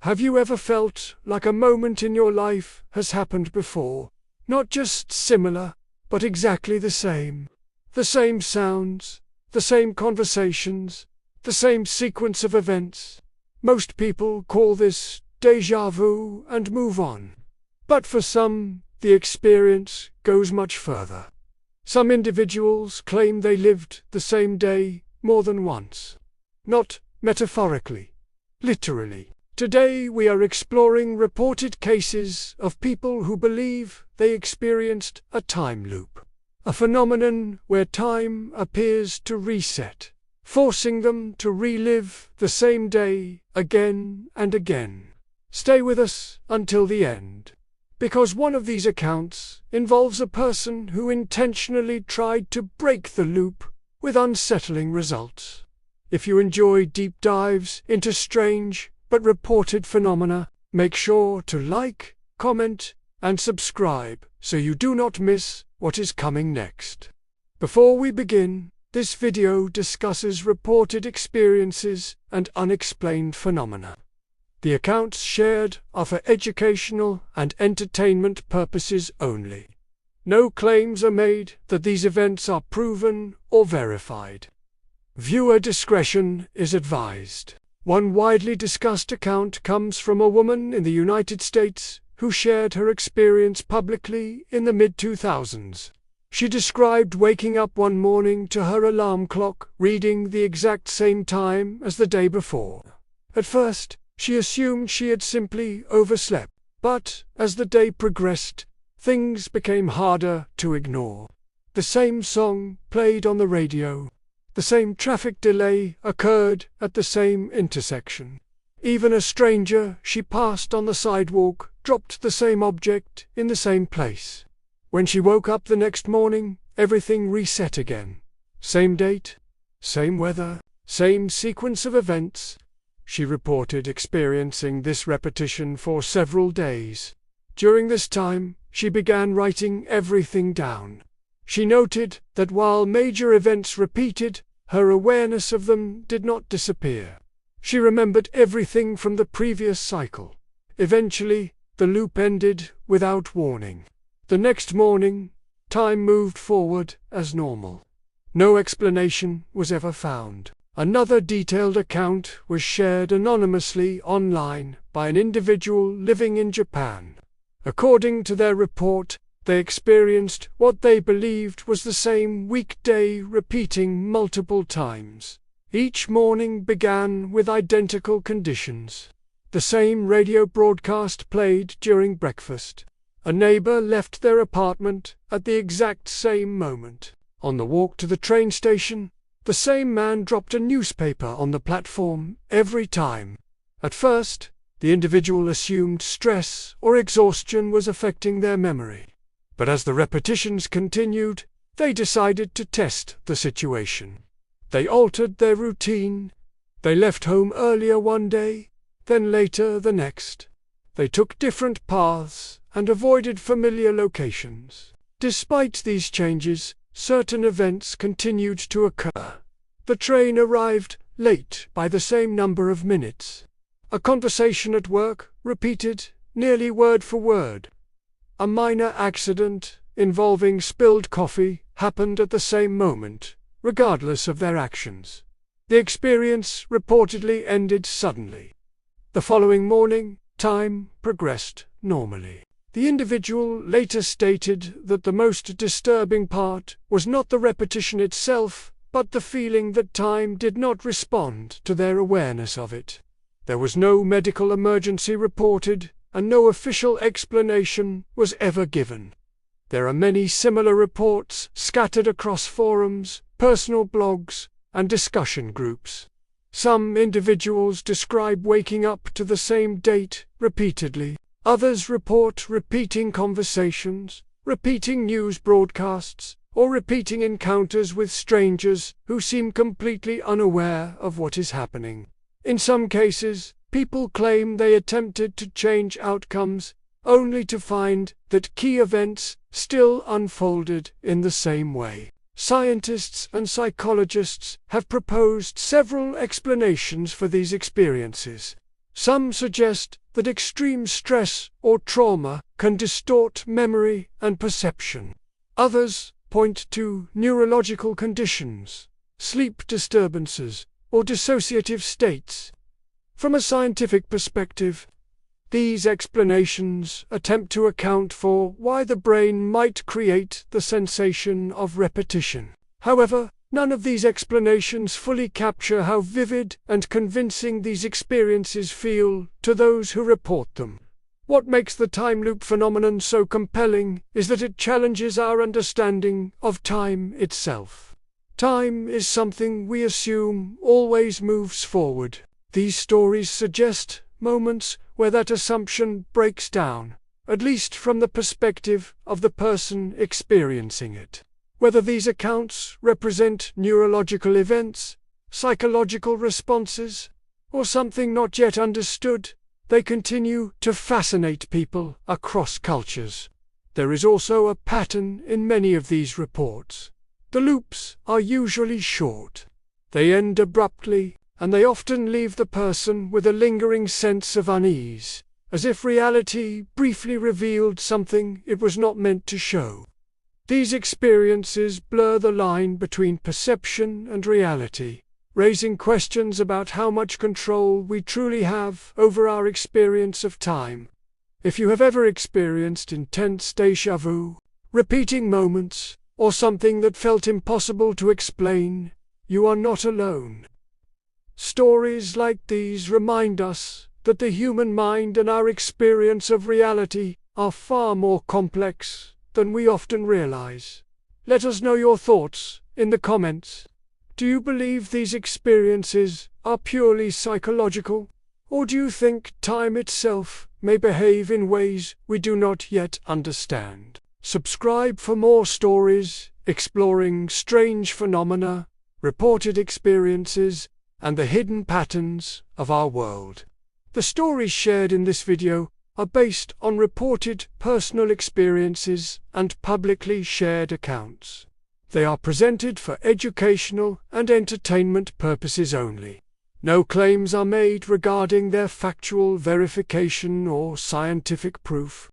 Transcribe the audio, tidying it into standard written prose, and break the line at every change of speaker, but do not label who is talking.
Have you ever felt like a moment in your life has happened before? Not just similar, but exactly the same. The same sounds, the same conversations, the same sequence of events. Most people call this déjà vu and move on. But for some, the experience goes much further. Some individuals claim they lived the same day more than once. Not metaphorically, literally. Today we are exploring reported cases of people who believe they experienced a time loop, a phenomenon where time appears to reset, forcing them to relive the same day again and again. Stay with us until the end, because one of these accounts involves a person who intentionally tried to break the loop with unsettling results. If you enjoy deep dives into strange but reported phenomena, make sure to like, comment, and subscribe so you do not miss what is coming next. Before we begin, this video discusses reported experiences and unexplained phenomena. The accounts shared are for educational and entertainment purposes only. No claims are made that these events are proven or verified. Viewer discretion is advised. One widely discussed account comes from a woman in the United States who shared her experience publicly in the mid-2000s. She described waking up one morning to her alarm clock reading the exact same time as the day before. At first, she assumed she had simply overslept, but as the day progressed, things became harder to ignore. The same song played on the radio. The same traffic delay occurred at the same intersection. Even a stranger she passed on the sidewalk dropped the same object in the same place. When she woke up the next morning, everything reset again. Same date, same weather, same sequence of events. She reported experiencing this repetition for several days. During this time, she began writing everything down. She noted that while major events repeated, her awareness of them did not disappear. She remembered everything from the previous cycle. Eventually, the loop ended without warning. The next morning, time moved forward as normal. No explanation was ever found. Another detailed account was shared anonymously online by an individual living in Japan. According to their report, they experienced what they believed was the same weekday repeating multiple times. Each morning began with identical conditions. The same radio broadcast played during breakfast. A neighbor left their apartment at the exact same moment. On the walk to the train station, the same man dropped a newspaper on the platform every time. At first, the individual assumed stress or exhaustion was affecting their memory. But as the repetitions continued, they decided to test the situation. They altered their routine. They left home earlier one day, then later the next. They took different paths and avoided familiar locations. Despite these changes, certain events continued to occur. The train arrived late by the same number of minutes. A conversation at work repeated nearly word for word. A minor accident involving spilled coffee happened at the same moment, regardless of their actions. The experience reportedly ended suddenly. The following morning, time progressed normally. The individual later stated that the most disturbing part was not the repetition itself, but the feeling that time did not respond to their awareness of it. There was no medical emergency reported, and no official explanation was ever given. There are many similar reports scattered across forums, personal blogs, and discussion groups. Some individuals describe waking up to the same date repeatedly. Others report repeating conversations, repeating news broadcasts, or repeating encounters with strangers who seem completely unaware of what is happening. In some cases, people claim they attempted to change outcomes, only to find that key events still unfolded in the same way. Scientists and psychologists have proposed several explanations for these experiences. Some suggest that extreme stress or trauma can distort memory and perception. Others point to neurological conditions, sleep disturbances, or dissociative states. From a scientific perspective, these explanations attempt to account for why the brain might create the sensation of repetition. However, none of these explanations fully capture how vivid and convincing these experiences feel to those who report them. What makes the time loop phenomenon so compelling is that it challenges our understanding of time itself. Time is something we assume always moves forward. These stories suggest moments where that assumption breaks down, at least from the perspective of the person experiencing it. Whether these accounts represent neurological events, psychological responses, or something not yet understood, they continue to fascinate people across cultures. There is also a pattern in many of these reports. The loops are usually short. They end abruptly, and they often leave the person with a lingering sense of unease, as if reality briefly revealed something it was not meant to show. These experiences blur the line between perception and reality, raising questions about how much control we truly have over our experience of time. If you have ever experienced intense déjà vu, repeating moments, or something that felt impossible to explain, you are not alone. Stories like these remind us that the human mind and our experience of reality are far more complex than we often realize. Let us know your thoughts in the comments. Do you believe these experiences are purely psychological, or do you think time itself may behave in ways we do not yet understand? Subscribe for more stories exploring strange phenomena, reported experiences, and the hidden patterns of our world. The stories shared in this video are based on reported personal experiences and publicly shared accounts. They are presented for educational and entertainment purposes only. No claims are made regarding their factual verification or scientific proof.